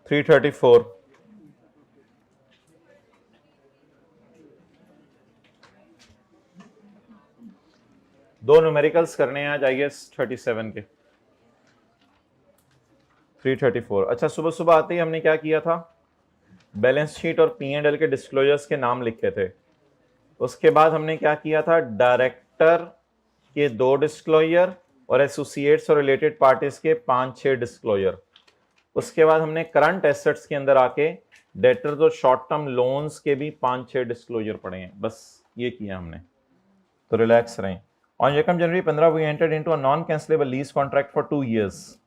334। दो न्यूमेरिकल्स करने हैं आज IAS 37 के। 334। अच्छा, सुबह सुबह आते ही हमने क्या किया था, बैलेंस शीट और P&L के डिस्क्लोजर्स के नाम लिखे थे। उसके बाद हमने क्या किया था, डायरेक्टर के 2 डिस्क्लोजर और एसोसिएट्स और रिलेटेड पार्टीज के 5-6 डिस्क्लोजर। उसके बाद हमने करंट एसेट्स के अंदर आके डेटर्स और शॉर्ट टर्म लोन्स के भी 5-6 डिस्क्लोजर पढ़े हैं। बस ये किया हमने, तो रिलैक्स रहें। On January 15, we entered into a non-cancelable lease contract for 2 years.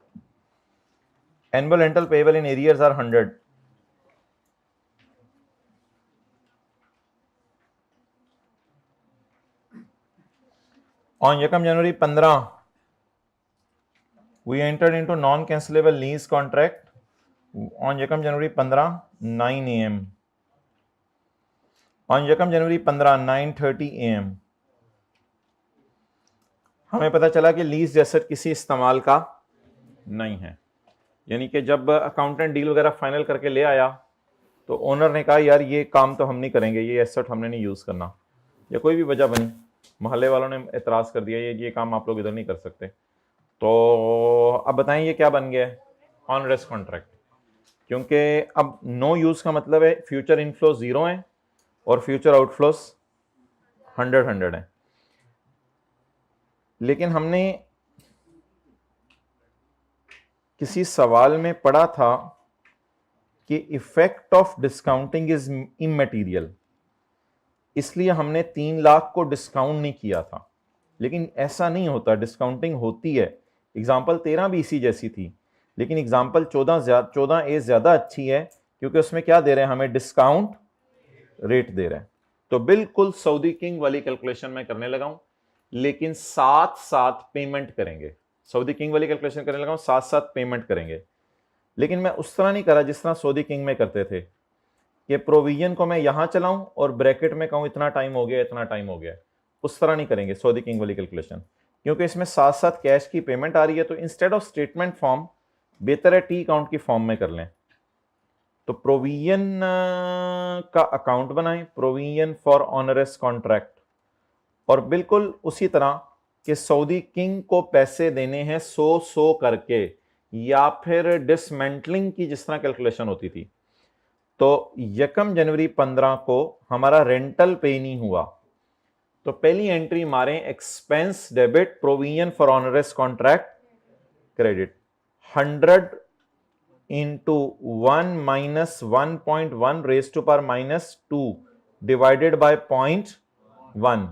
Annual rental payable in arrears are 100. On January 15, we entered into non-cancelable lease contract on January 15, 9 a.m. On January 15, 9:30 a.m. हमें पता चला कि lease asset किसी इस्तेमाल का नहीं है, यानी कि जब अकाउंटेंट डील वगैरह फाइनल करके ले आया तो ओनर ने कहा यार ये काम तो हम नहीं करेंगे, ये एसेट हमने नहीं यूज करना, या कोई भी वजह बनी, मोहल्ले वालों ने एतराज कर दिया ये काम आप लोग इधर नहीं कर सकते। तो अब बताएं ये क्या बन गया है, ऑन रेस्ट कॉन्ट्रैक्ट। क्योंकि अब नो यूज का मतलब है फ्यूचर इनफ्लो 0 है और फ्यूचर आउटफ्लोस 100 है। लेकिन हमने किसी सवाल में पढ़ा था कि इफेक्ट ऑफ डिस्काउंटिंग इज इमैटीरियल, इसलिए हमने 3 लाख को डिस्काउंट नहीं किया था। लेकिन ऐसा नहीं होता, डिस्काउंटिंग होती है। एग्जाम्पल 13 भी इसी जैसी थी, लेकिन एग्जाम्पल 14A ज्यादा अच्छी है क्योंकि उसमें क्या दे रहे हैं, हमें डिस्काउंट रेट दे रहे हैं। तो बिल्कुल सऊदी किंग वाली कैलकुलेशन में करने लगा हूं, लेकिन साथ साथ पेमेंट करेंगे। सऊदी किंग वाली कैलकुलेशन करने लगा हूं, साथ साथ पेमेंट करेंगे। लेकिन मैं उस तरह नहीं करा जिस तरह सऊदी किंग में करते थे कि प्रोविजन को मैं यहां चलाऊं और ब्रैकेट में कहूं इतना टाइम हो गया, इतना टाइम हो गया। उस तरह नहीं करेंगे सऊदी किंग वाली कैलकुलेशन, क्योंकि इसमें साथ साथ कैश की पेमेंट आ रही है। तो इंस्टेड ऑफ स्टेटमेंट फॉर्म बेहतर है टी अकाउंट की फॉर्म में कर लें। तो प्रोविजन का अकाउंट बनाएं, प्रोविजन फॉर ऑनरस कॉन्ट्रैक्ट, और बिल्कुल उसी तरह कि सऊदी किंग को पैसे देने हैं 100 करके, या फिर डिसमेंटलिंग की जिस तरह कैलकुलेशन होती थी। तो 1 जनवरी 15 को हमारा रेंटल पे नहीं हुआ, तो पहली एंट्री मारें expense debit provision for onerous contract credit 100 into 1 minus 1.1 raised to power minus 2 divided by 0.1।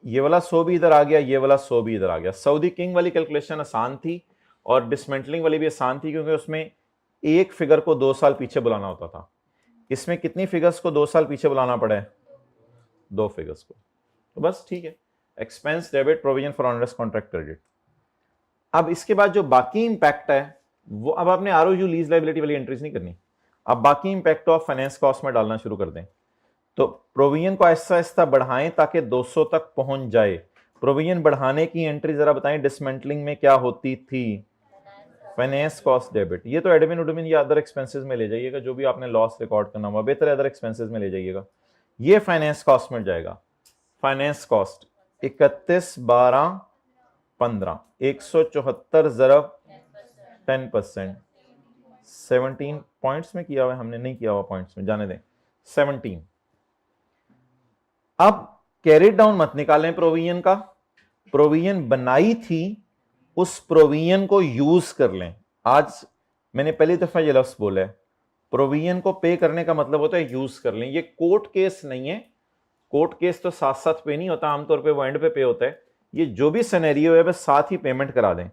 ये वाला 100 भी इधर आ गया, ये वाला 100 भी इधर आ गया। सऊदी किंग वाली कैलकुलेशन आसान थी और डिसमेंटलिंग वाली भी आसान थी, क्योंकि उसमें एक फिगर को 2 साल पीछे बुलाना होता था। इसमें कितनी फिगर्स को 2 साल पीछे बुलाना पड़े, 2 फिगर्स को। तो बस ठीक है, expense debit provision for onerous contract credit. अब इसके बाद जो बाकी इंपैक्ट है वो, अब आपने आरओयू लीज लायबिलिटी वाली एंट्रीज नहीं करनी, अब बाकी इंपैक्ट ऑफ फाइनेंस कॉस्ट में डालना शुरू कर दें। तो प्रोविजन को ऐसा ऐसा बढ़ाएं ताकि 200 तक पहुंच जाए। प्रोविजन बढ़ाने की एंट्री जरा बताएं डिसमेंटलिंग में क्या होती थी, फाइनेंस कॉस्ट डेबिट। ये तो एडमिन उडमिन या अदर एक्सपेंसेस में ले जाइएगा, जो भी आपने लॉस रिकॉर्ड करना हुआ बेहतर अदर एक्सपेंसेस में ले जाइएगा। ये फाइनेंस कॉस्ट में जाएगा। Finance cost 31/12/15 174 ज़रब 10%। 17 पॉइंट्स में किया हुआ है हमने, नहीं किया हुआ पॉइंट्स में, जाने दें 17। अब कैरी डाउन मत निकालें प्रोविजन का, प्रोविजन बनाई थी उस प्रोविजन को यूज कर लें। आज मैंने पहली दफा ये लफ्ज बोला है, प्रोविजन को पे करने का मतलब होता है यूज कर लें। ये कोर्ट केस नहीं है, कोर्ट केस तो साथ साथ पे नहीं होता, आमतौर पे वो एंड पे होता है। ये जो भी सिनेरियो है बस साथ ही पेमेंट करा दें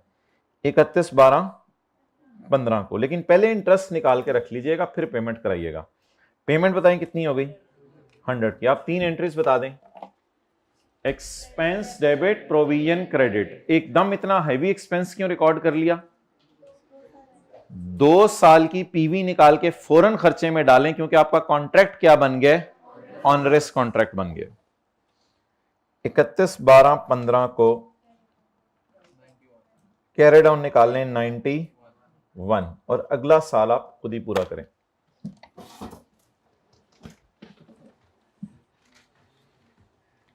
31/12/15 को, लेकिन पहले इंटरेस्ट निकाल के रख लीजिएगा फिर पेमेंट कराइएगा। पेमेंट बताएं कितनी हो गई, 100 की। आप 3 एंट्रीज बता दें, एक्सपेंस डेबिट प्रोविजन क्रेडिट। एकदम इतना हैवी एक्सपेंस क्यों रिकॉर्ड कर लिया, 2 साल की पीवी निकाल के फौरन खर्चे में डालें, क्योंकि आपका कॉन्ट्रैक्ट क्या बन गया, ऑनरेस कॉन्ट्रैक्ट बन गया। 31/12/15 को कैरी डाउन निकाल लें 91 1 और अगला साल आप खुद ही पूरा करें।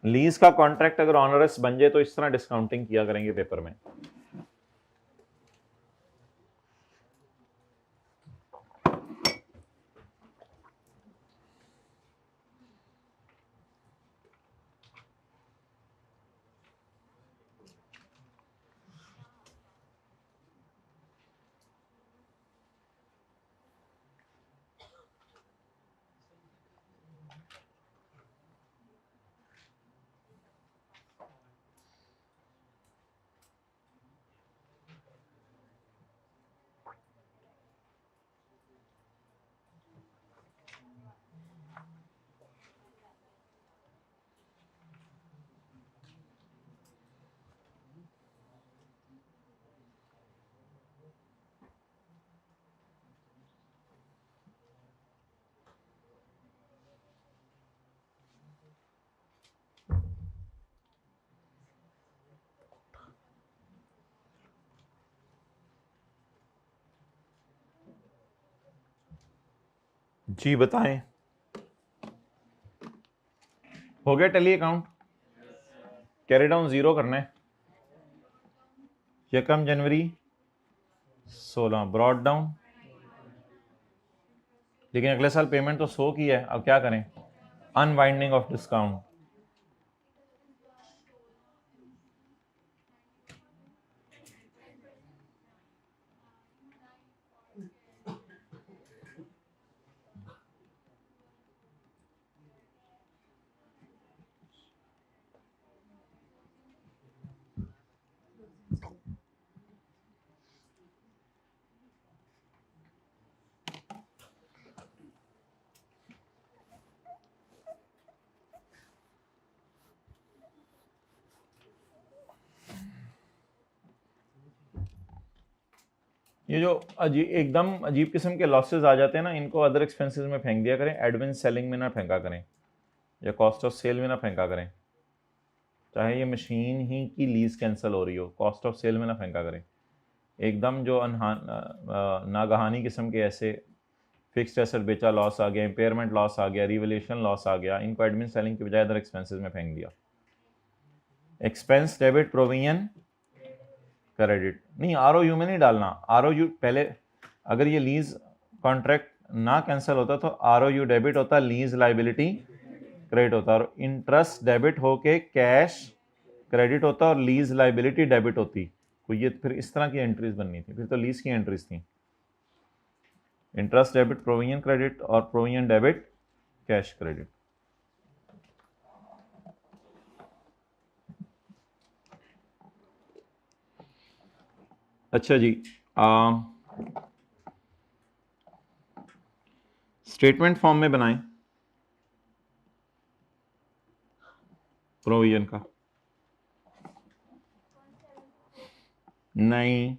लीज का कॉन्ट्रैक्ट अगर ऑनरस बन जाए तो इस तरह डिस्काउंटिंग किया करेंगे पेपर में। जी बताएं, हो गया टैली अकाउंट? कैरी डाउन 0 करना है। यकम जनवरी 16 ब्रॉड डाउन, लेकिन अगले साल पेमेंट तो 100 की है, अब क्या करें? Unwinding of discount. ये जो एकदम अजीब किस्म के लॉसेस आ जाते हैं ना, इनको अदर एक्सपेंसेस में फेंक दिया करें, एडमिन सेलिंग में ना फेंका करें, या कॉस्ट ऑफ सेल में ना फेंका करें। चाहे ये मशीन ही की लीज कैंसिल हो रही हो, कॉस्ट ऑफ सेल में ना फेंका करें। एकदम जो नागहानी किस्म के ऐसे फिक्स्ड एसेट बेचा लॉस आ गया, इम्पेयरमेंट लॉस आ गया, रिवैल्यूएशन लॉस आ गया, इनको एडमिन सेलिंग की बजाय अदर एक्सपेंसेस में फेंक दिया। एक्सपेंस डेबिट प्रोविजन क्रेडिट नहीं, आरओयू में नहीं डालना। आरओयू पहले, अगर ये लीज कॉन्ट्रैक्ट ना कैंसिल होता तो आरओयू डेबिट होता, लीज लाइबिलिटी क्रेडिट होता, और इंटरेस्ट डेबिट होके कैश क्रेडिट होता और लीज लाइबिलिटी डेबिट होती। तो ये फिर इस तरह की एंट्रीज बननी थी, फिर तो लीज की एंट्रीज थी। इंटरेस्ट डेबिट प्रोविजन क्रेडिट और प्रोविजन डेबिट कैश क्रेडिट। अच्छा जी, स्टेटमेंट फॉर्म में बनाएं प्रोविजन का। नहीं,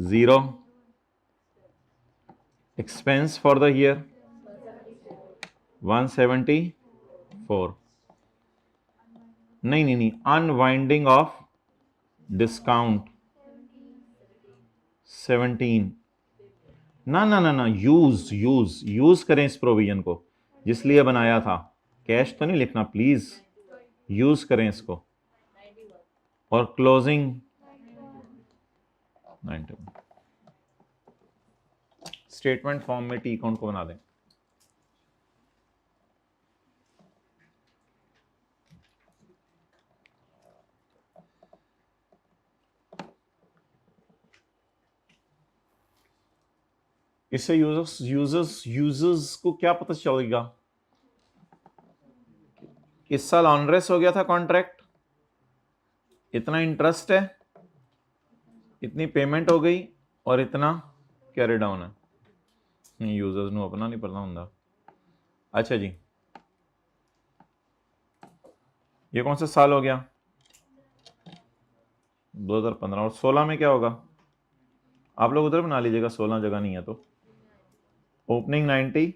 0 एक्सपेंस फॉर द ईयर 174। नहीं, अनवाइंडिंग ऑफ डिस्काउंट 17। ना, यूज करें इस प्रोविजन को जिस लिए बनाया था। कैश तो नहीं लिखना प्लीज, यूज करें इसको। और क्लोजिंग 91। स्टेटमेंट फॉर्म में टी अकाउंट को बना दें। इससे यूजर्स को क्या पता चलेगा? इस साल ऑनरेस हो गया था कॉन्ट्रैक्ट, इतना इंटरेस्ट है, इतनी पेमेंट हो गई और इतना कैरी डाउन है। यूजर्स ਨੂੰ अपना नहीं पता ਹੁੰਦਾ। अच्छा जी, ये कौन सा साल हो गया? 2015। और 16 में क्या होगा? आप लोग उधर बना लीजिएगा, 16 जगह नहीं है तो। ओपनिंग 90,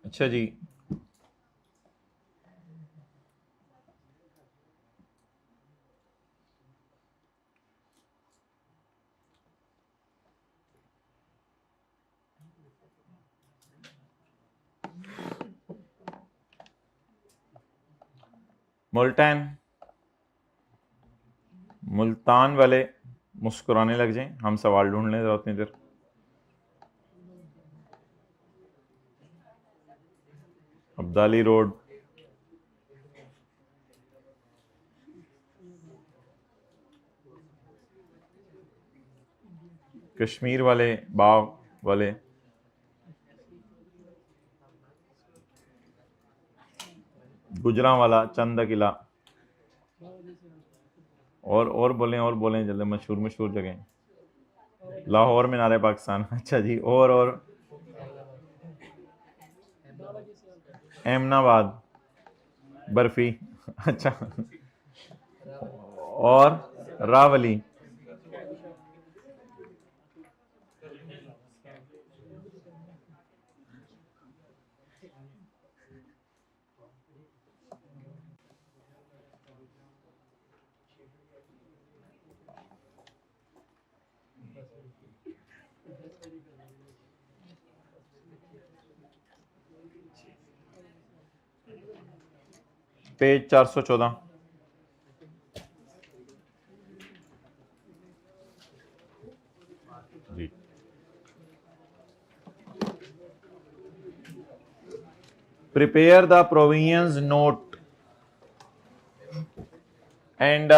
अच्छा जी, मुल्तान वाले मुस्कुराने लग जाएं, हम सवाल ढूंढ लें जरा उतनी देर। अब्दाली रोड, कश्मीर वाले, बाग वाले, गुजरांवाला, चंदा किला, और बोलें जल्दी, मशहूर मशहूर जगह, लाहौर मीनार पाकिस्तान। अच्छा जी, और एमनाबाद, बर्फी। अच्छा, और रावली, पेज 414। जी, prepare the provisions note and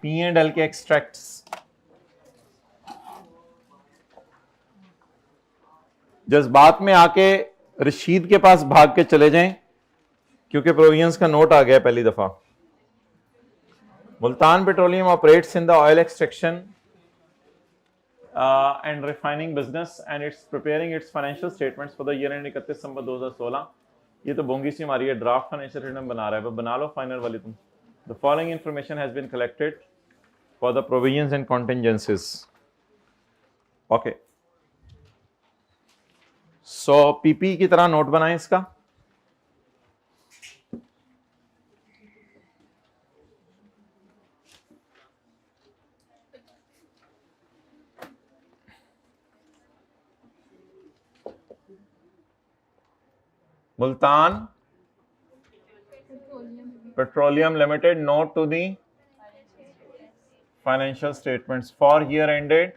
P&L के एक्सट्रैक्ट्स। जज्बात में आके रशीद के पास भाग के चले जाएं, क्योंकि प्रोविजंस का नोट आ गया पहली दफा। Multan petroleum operates in the oil extraction and refining business and it's preparing it's financial statements for the year and 31 दिसंबर 2016। ये तो बोंगी सी हमारी है, ड्राफ्ट फाइनेंशियल स्टेटमेंट बना रहा है, बना लो फाइनल वाली तुम। The following information has been collected for the provisions and contingencies. Okay, so PP की तरह नोट बनाएं इसका। Multan petroleum limited note to the financial statements for year ended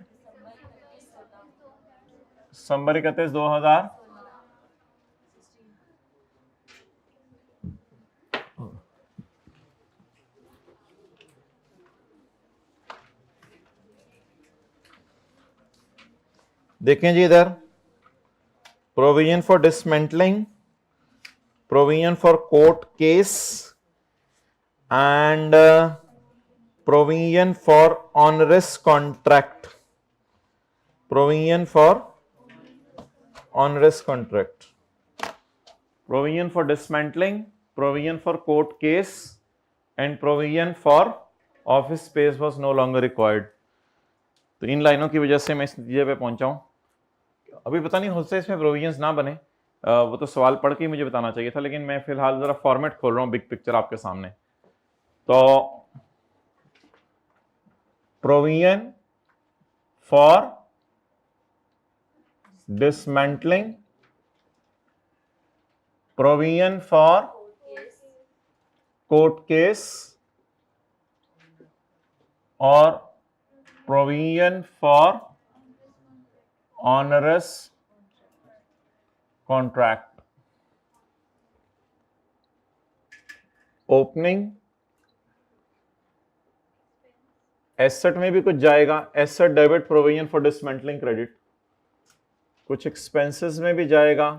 December 31, 2000। देखें जी इधर, provision for dismantling, provision for court case and provision for onerous contract, provision for onerous contract, provision for dismantling, provision for court case and provision for office space was no longer required. तो इन लाइनों की वजह से मैं इस नतीजे पे पहुंचा हूं। अभी पता नहीं हो सकता इसमें प्रोविजंस ना बने, वो तो सवाल पढ़ के ही मुझे बताना चाहिए था, लेकिन मैं फिलहाल जरा फॉर्मेट खोल रहा हूं, बिग पिक्चर आपके सामने। तो provision for dismantling, provision for court case और provision for onerous contract. Opening asset में भी कुछ जाएगा, asset debit provision for dismantling credit, कुछ एक्सपेंसेस में भी जाएगा,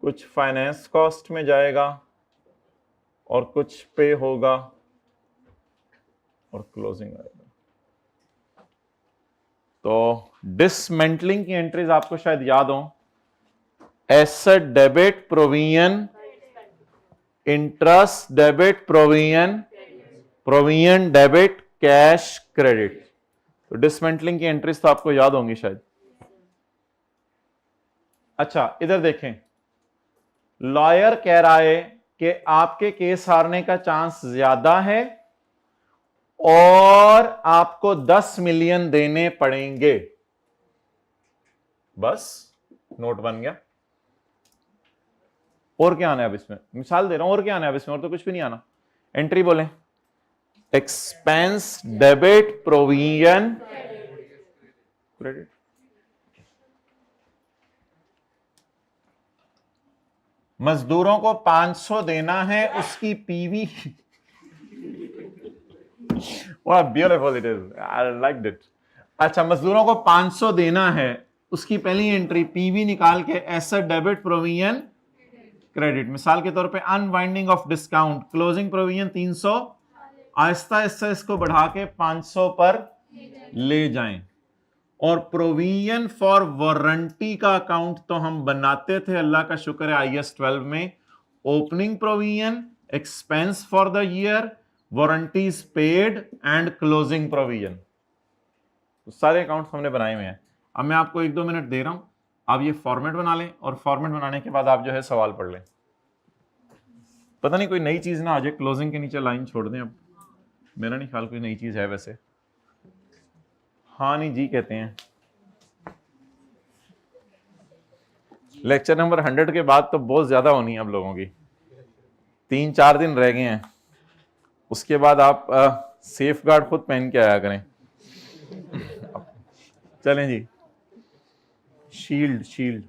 कुछ फाइनेंस कॉस्ट में जाएगा और कुछ पे होगा और क्लोजिंग आएगा। तो डिसमेंटलिंग की एंट्रीज आपको शायद याद हो, asset debit provision, interest debit provision, provision debit cash credit. तो डिसमेंटलिंग की एंट्रीज तो आपको याद होंगी शायद। अच्छा इधर देखें, लॉयर कह रहा है कि आपके केस हारने का चांस ज्यादा है और आपको 10 मिलियन देने पड़ेंगे। बस नोट बन गया। और क्या आना है अब इसमें, मिसाल दे रहा हूं, और क्या आना है अब इसमें, और तो कुछ भी नहीं आना। एंट्री बोले, एक्सपेंस डेबिट प्रोविजन क्रेडिट। मजदूरों को 500 देना है, उसकी PV What beautiful it is. I liked it. अच्छा, मजदूरों को 500 देना है, उसकी पहली एंट्री पीवी निकाल के एसेट डेबिट प्रोविजन क्रेडिट। मिसाल के तौर पे unwinding of discount, closing provision 300, Aahista Aahista इसको बढ़ा के 500 पर ले जाएं। और प्रोविजन फॉर वारंटी का अकाउंट तो हम बनाते थे, अल्लाह का शुक्र है IAS 12 में, opening provision, expense for the year, warranties paid and closing provision, तो सारे अकाउंट्स हमने बनाए हुए हैं। अब मैं आपको 1-2 मिनट दे रहा हूं, आप ये फॉर्मेट बना लें और फॉर्मेट बनाने के बाद आप जो है सवाल पढ़ लें। पता नहीं कोई नई चीज ना आ जाए, क्लोजिंग के नीचे लाइन छोड़ दें। अब मेरा नहीं ख्याल कोई नई चीज है वैसे। हाँ नहीं जी कहते हैं। लेक्चर नंबर 100 के बाद तो बहुत ज्यादा होनी है अब लोगों की, 3-4 दिन रह गए हैं, उसके बाद आप सेफ गार्ड खुद पहन के आया करें। चलें जी, शील्ड शील्ड।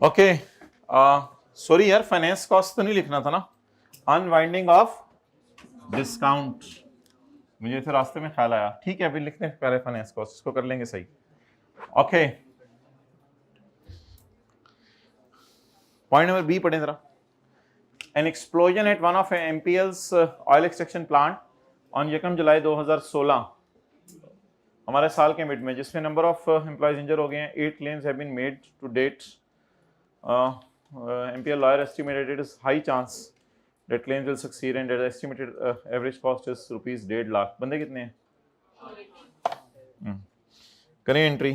ओके, सॉरी यार, फाइनेंस कॉस्ट तो नहीं लिखना था ना, अनवाइंडिंग ऑफ डिस्काउंट, मुझे तो रास्ते में ख्याल आया। ठीक है, अभी लिखते हैं पहले फाइनेंस कॉस्ट, इसको कर लेंगे सही। ओके, पॉइंट नंबर बी पढ़ें जरा। An explosion at one of MPL's oil extraction plant on 1 July 2016, हमारे साल के मिड में, जिसमें नंबर ऑफ एम्प्लॉयज इंजर हो गए हैं, 8 claims have been made to date. MPL lawyer estimated it is high chance that claims will succeed and that the estimated average cost is rupees 1.5 lakh. बंदे कितने हैं? करें एंट्री,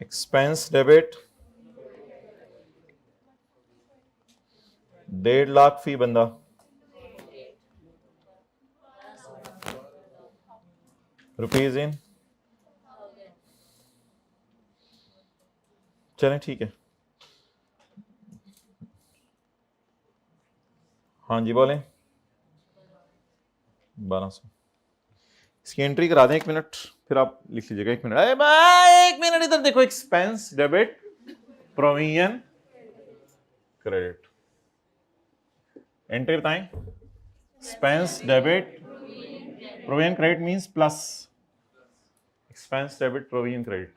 एक्सपेंस डेबिट 1.5 लाख फी बंदा, rupees in, चलें ठीक है, हाँ जी बोलें, 1200। इसकी एंट्री करा दें, 1 मिनट, फिर आप लिख लीजिएगा। 1 मिनट, अरे भाई 1 मिनट इधर देखो, expense debit provision credit, entry बताएं। Expense debit provision credit means plus, expense debit provision credit.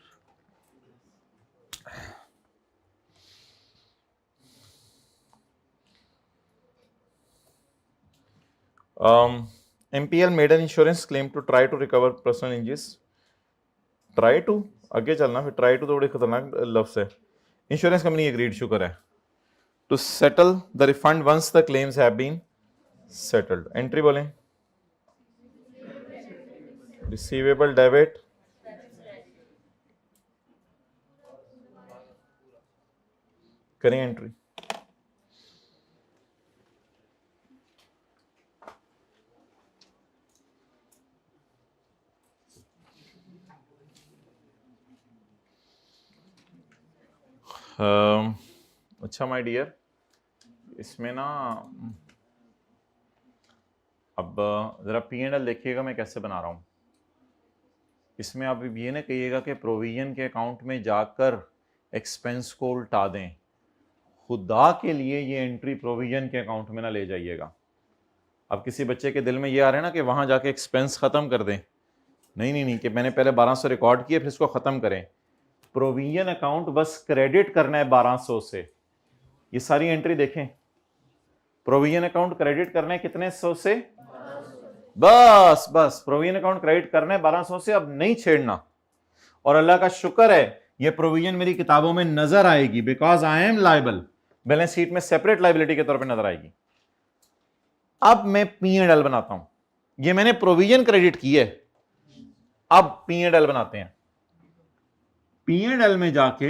MPL made an insurance claim to try to recover personal injuries. Try to आगे चलना, फिर try to तो बड़े खतरनाक लफ्ज है। इंश्योरेंस कंपनी एग्रीड, शुक्र है, to settle the refund once the claims have been settled. Entry बोलें, रिसीवेबल डेबिट करें एंट्री। अच्छा माय डियर, इसमें ना अब जरा P&L देखिएगा मैं कैसे बना रहा हूं। इसमें आप ये ना कहिएगा कि प्रोविजन के अकाउंट में जाकर एक्सपेंस को उल्टा दें, खुदा के लिए ये एंट्री प्रोविजन के अकाउंट में ना ले जाइएगा। अब किसी बच्चे के दिल में ये आ रहा है ना कि वहां जाके एक्सपेंस खत्म कर दें, नहीं नहीं नहीं, कि मैंने पहले 1200 रिकॉर्ड किए फिर इसको खत्म करें। प्रोविजन अकाउंट बस क्रेडिट करना है 1200 से। ये सारी एंट्री देखें, प्रोविजन अकाउंट क्रेडिट करना है कितने सौ से, बस बस प्रोविजन अकाउंट क्रेडिट करना है 1200 से, अब नहीं छेड़ना। और अल्लाह का शुक्र है ये प्रोविजन मेरी किताबों में नजर आएगी, because I am liable, balance sheet में सेपरेट लायबिलिटी के तौर पे नजर आएगी। अब मैं P&L बनाता हूं, ये मैंने प्रोविजन क्रेडिट की है, अब P&L बनाते हैं। P&L में जाके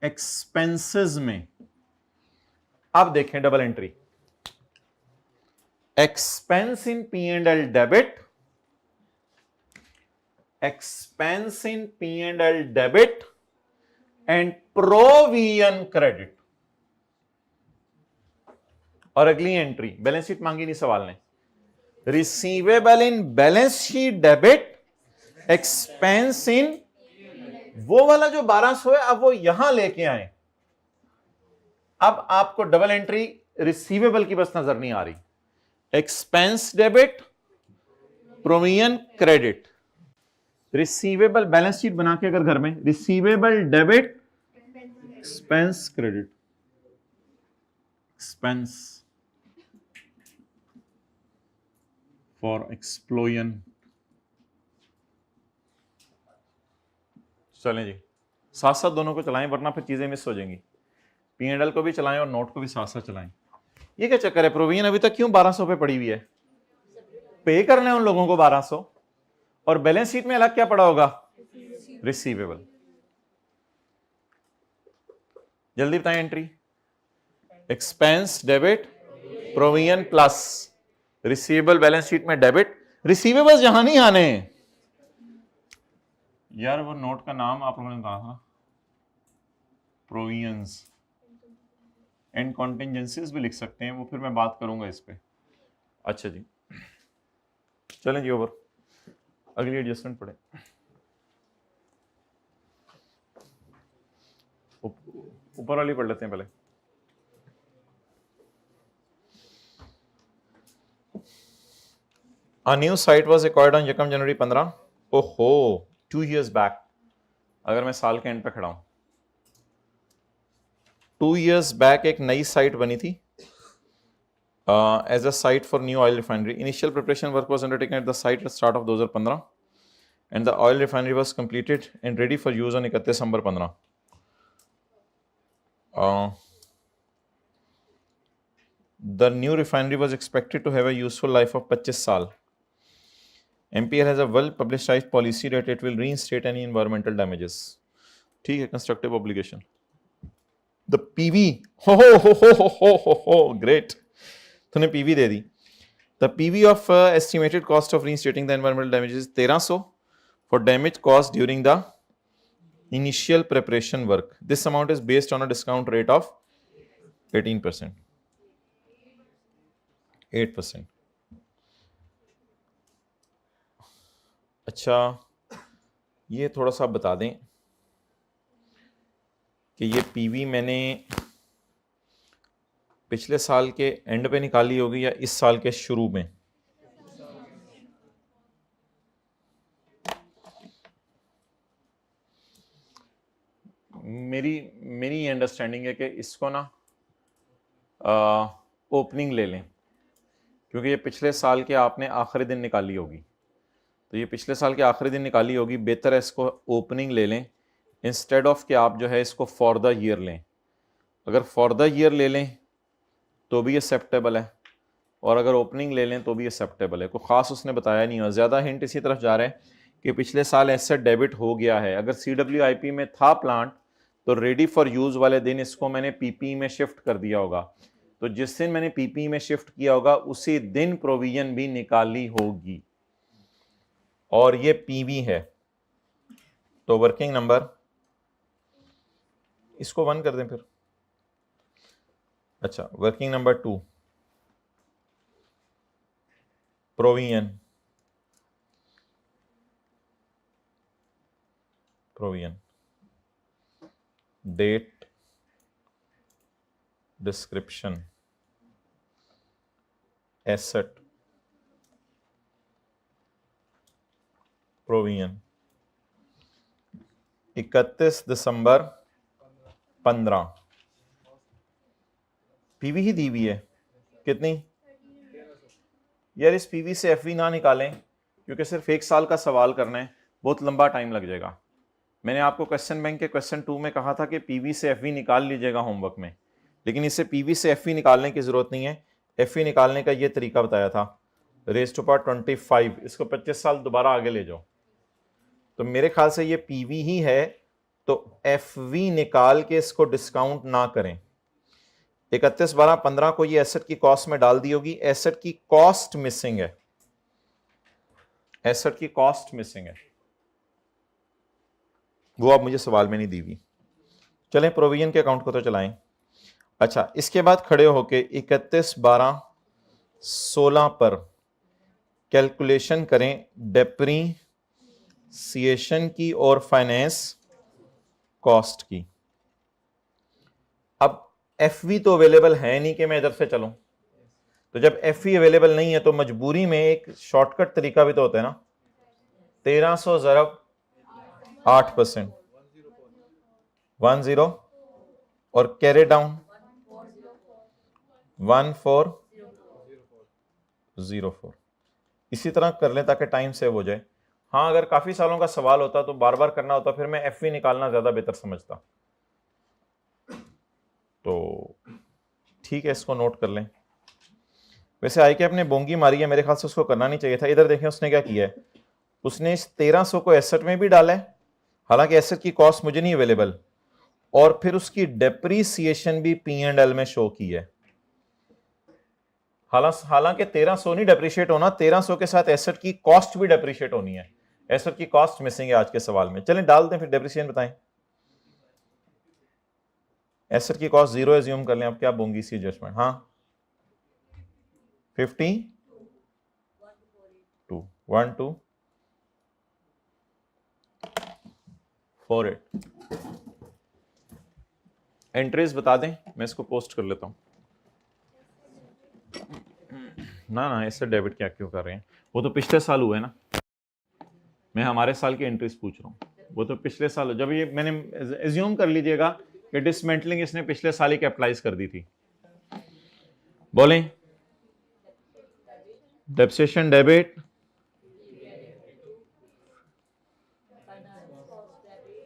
एक्सपेंसेस में, अब देखें double entry, expense in P&L debit, expense in P&L debit and provision credit. और अगली एंट्री बैलेंस शीट मांगी नहीं सवाल ने, receivable in balance sheet debit, expense इन, वो वाला जो 1200 है अब वो यहां लेके आए। अब आपको डबल एंट्री रिसीवेबल की बस नजर नहीं आ रही, expense debit provision credit, receivable balance sheet बना के अगर घर में receivable debit expense credit, expense for explosion. चलें जी, साथ साथ दोनों को चलाएं वरना फिर चीजें मिस हो जाएंगी। P&L को भी चलाएं और नोट को भी साथ साथ चलाएं। ये क्या चक्कर है, प्रोविजन अभी तक क्यों 1200 पे पड़ी हुई है? पे करना है उन लोगों को 1200, और बैलेंस शीट में अलग क्या पड़ा होगा, रिसीवेबल। जल्दी बताएं entry, expense debit provision plus receivable, balance sheet में डेबिट, रिसीवेबल्स यहां नहीं आने यार, वो नोट का नाम आप लोगों ने कहा था, प्रोविजंस एंड कॉन्टिजेंसीज भी लिख सकते हैं, वो फिर मैं बात करूंगा इस पे। अच्छा जी, चलें जी ओवर, अगली एडजस्टमेंट पढ़े। ऊपर वाली पढ़ लेते हैं पहले। A new site was acquired on यकम जनवरी 15। ओहो, 2 years back। अगर मैं साल के एंड पे खड़ा हूं, 2 years back एक नई साइट बनी थी as a site for new oil refinery. Initial preparation work was undertaken at the site at start of 2015 and the oil refinery was completed and ready for use on 31 December 15। The new refinery was expected to have a useful life of 25 साल। MPL has a well publicized policy that it will reinstate any environmental damages। ठीक है, constructive obligation। The PV, ho, great। तूने PV दे दी। The PV of estimated cost of reinstating the environmental damages 1300 for damage cost during the initial preparation work. This amount is based on a discount rate of 18%, 8%। अच्छा, ये थोड़ा सा बता दें कि ये पीवी मैंने पिछले साल के एंड पे निकाली होगी या इस साल के शुरू में? मेरी अंडरस्टैंडिंग है कि इसको ना ओपनिंग ले लें, क्योंकि ये पिछले साल के आपने आखिरी दिन निकाली होगी, तो ये पिछले साल के आखिरी दिन निकाली होगी। बेहतर है इसको ओपनिंग ले लें इंस्टेड ऑफ कि आप जो है इसको फॉर द ईयर लें। अगर फॉर द ईयर ले लें तो भी एक्सेप्टेबल है, और अगर ओपनिंग ले लें तो भी एक्सेप्टेबल है। कोई ख़ास उसने बताया नहीं है, ज़्यादा हिंट इसी तरफ जा रहा है कि पिछले साल एसेट डेबिट हो गया है। अगर CWIP में था प्लांट तो रेडी फॉर यूज़ वाले दिन इसको मैंने PPE में शिफ्ट कर दिया होगा, तो जिस दिन मैंने PPE में शिफ्ट किया होगा उसी दिन प्रोविजन भी निकाली होगी, और ये PV है। तो वर्किंग नंबर इसको 1 कर दें फिर। अच्छा, working number 2 provision date description asset provision 31 December 15। PV ही दी हुई है कितनी? यार इस पीवी से एफवी ना निकालें, क्योंकि सिर्फ एक साल का सवाल करना है, बहुत लंबा टाइम लग जाएगा। मैंने आपको क्वेश्चन बैंक के क्वेश्चन 2 में कहा था कि पीवी से एफवी निकाल लीजिएगा होमवर्क में, लेकिन इससे पीवी से एफवी निकालने की जरूरत नहीं है। एफवी निकालने का ये तरीका बताया था, रेज़ टू पावर 25, इसको 25 साल दोबारा आगे ले जाओ। तो मेरे ख्याल से ये पीवी ही है, तो एफवी निकाल के इसको डिस्काउंट ना करें। 31/12/15 को ये एसेट की कॉस्ट में डाल दी होगी। एसेट की कॉस्ट मिसिंग है, एसेट की कॉस्ट मिसिंग है, वो अब मुझे सवाल में नहीं दी हुई। चलें प्रोविजन के अकाउंट को तो चलाएं। अच्छा, इसके बाद खड़े होके 31/12/16 पर कैलकुलेशन करें डेप्रीसिएशन की और फाइनेंस कॉस्ट की। अब एफवी तो अवेलेबल है नहीं कि मैं इधर से चलूं, तो जब एफवी अवेलेबल नहीं है तो मजबूरी में एक शॉर्टकट तरीका भी तो होता है ना, 1300 ज़रब 8%, 10 और कैरी डाउन 1404। इसी तरह कर लें ताकि टाइम सेव हो जाए। हाँ, अगर काफी सालों का सवाल होता तो बार बार करना होता, फिर मैं एफवी निकालना ज्यादा बेहतर समझता। तो ठीक है, इसको नोट कर लें। वैसे आई के अपने बोंगी मारी है, मेरे ख्याल से उसको करना नहीं चाहिए था। इधर देखें उसने क्या किया है, उसने इस 1300 को एसेट में भी डाला है, हालांकि एसेट की कॉस्ट मुझे नहीं अवेलेबल, और फिर उसकी डेप्रीसिएशन भी P&L में शो की है। हालांकि 1300 नहीं डेप्रिशिएट होना, 1300 के साथ एसेट की कॉस्ट भी डेप्रिशिएट होनी है। एसेट की कॉस्ट मिसिंग है आज के सवाल में। चलें डाल दें फिर डेप्रिसिएशन बताएं। एसेट की कॉस्ट 0 एज्यूम कर लें। अब क्या बोंगी सी एडजस्टमेंट? हाँ 52 1248। एंट्रीज बता दें, मैं इसको पोस्ट कर लेता हूं। ना एसेट डेबिट क्या क्यों कर रहे हैं, वो तो पिछले साल हुआ है ना, मैं हमारे साल की एंट्रीज पूछ रहा हूँ। वो तो पिछले साल, जब ये मैंने एज्यूम कर लीजिएगा कि डिसमेंटलिंग इसने पिछले साल ही कैपिटलाइज कर दी थी। बोलें depreciation debit,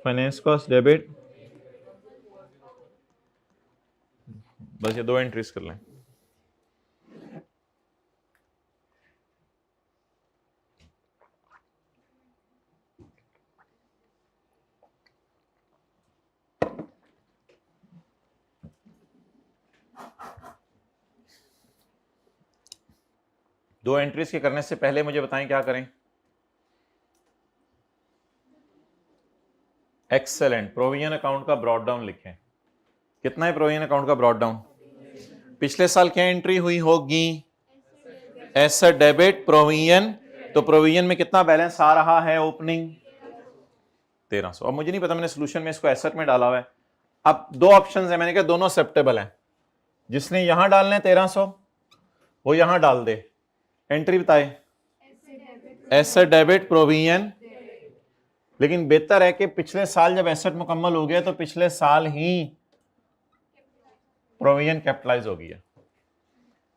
finance cost debit, बस ये 2 एंट्रीज कर लें। दो एंट्रीज के करने से पहले मुझे बताएं क्या करें। एक्सेलेंट। प्रोविजन अकाउंट का ब्रॉड डाउन लिखें। कितना है प्रोविजन अकाउंट का ब्रॉड डाउन? पिछले साल क्या एंट्री हुई होगी? Asset debit provision. तो प्रोविजन में कितना बैलेंस आ रहा है ओपनिंग? 1300। अब मुझे नहीं पता, मैंने सोल्यूशन में इसको एसेट में डाला हुआ है। अब दो ऑप्शंस है, मैंने कहा दोनों एक्सेप्टेबल हैं। जिसने यहां डालना है 1300 वो यहां डाल दे। एंट्री बताए एसेट डेबिट प्रोविजन। लेकिन बेहतर है कि पिछले साल जब एसेट मुकम्मल हो गया तो पिछले साल ही प्रोविजन कैपिटलाइज हो गई है।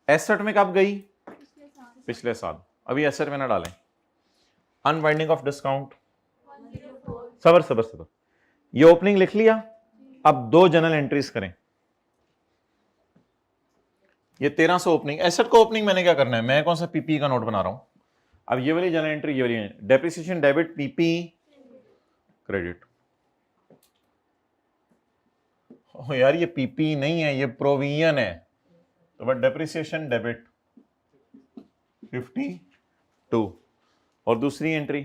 एसेट में कब गई? पिछले साल। अभी एसेट में ना डालें। Unwinding of discount. सबर सबर सबर। ये ओपनिंग लिख लिया। अब दो जनरल एंट्रीज करें। ये 1300 ओपनिंग। एसेट को ओपनिंग मैंने क्या करना है? मैं कौन सा पीपी का नोट बना रहा हूं। अब ये वाली जनरल एंट्री, ये वाली डेप्रिसिएशन डेबिट पीपी क्रेडिट। यार ये पीपी नहीं है, ये प्रोविजन है। तो बट डेप्रिसिएशन डेबिट 52। और दूसरी entry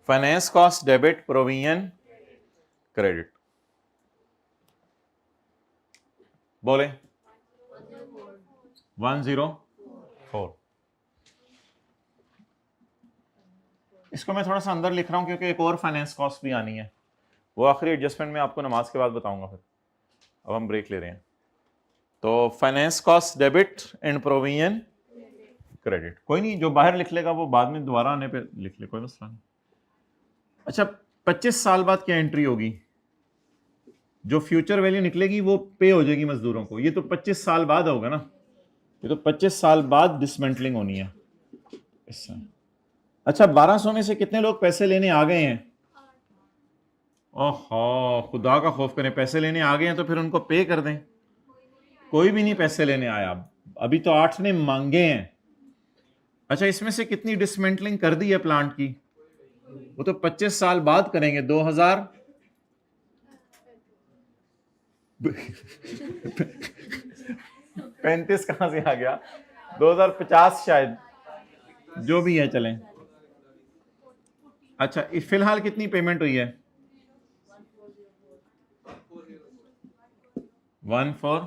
finance cost debit provision credit. बोले 104। इसको मैं थोड़ा सा अंदर लिख रहा हूं क्योंकि एक और फाइनेंस कॉस्ट भी आनी है। वो आखिरी एडजस्टमेंट में आपको नमाज के बाद बताऊंगा। फिर अब हम ब्रेक ले रहे हैं। तो finance cost debit and provision credit. कोई नहीं, जो बाहर लिख लेगा वो बाद में दोबारा आने पे लिख ले, कोई मसला नहीं। अच्छा, 25 साल बाद क्या एंट्री होगी? जो फ्यूचर वैल्यू निकलेगी वो पे हो जाएगी मजदूरों को। ये तो 25 साल बाद होगा ना, ये तो 25 साल बाद डिसमेंटलिंग होनी है इससे। अच्छा, 1200 में से कितने लोग पैसे लेने आ गए हैं? ओहो, खुदा का खौफ करें, पैसे लेने आ गए हैं तो फिर उनको पे कर दें। कोई भी नहीं पैसे लेने आया, अभी तो 8 ने मांगे हैं। अच्छा, इसमें से कितनी डिसमेंटलिंग कर दी है प्लांट की? वो तो 25 साल बाद करेंगे। 2035 कहां से आ गया? 2050 शायद, जो भी है चलें। अच्छा, फिलहाल कितनी पेमेंट हुई है? 14।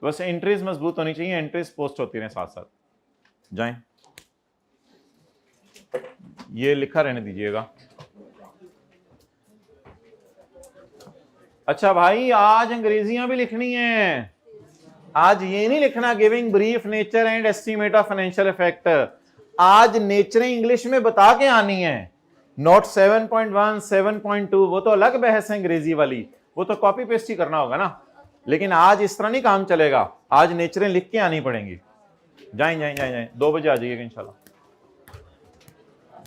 तो बस एंट्रीज मजबूत होनी चाहिए, एंट्रीज पोस्ट होती रहे साथ साथ। जाएं, ये लिखा रहने दीजिएगा। अच्छा भाई, आज अंग्रेजियां भी लिखनी है। आज ये नहीं लिखना giving brief nature and estimate of financial effect. आज नेचर इंग्लिश में बता के आनी है। नोट 7.1 7.2 वो तो अलग बहस है अंग्रेजी वाली, वो तो कॉपी पेस्ट ही करना होगा ना। लेकिन आज इस तरह नहीं काम चलेगा, आज नेचरें लिख के आनी पड़ेंगी। जाएं जाएं जाएं जाएं, 2 बजे आ जाइएगा इंशाल्लाह।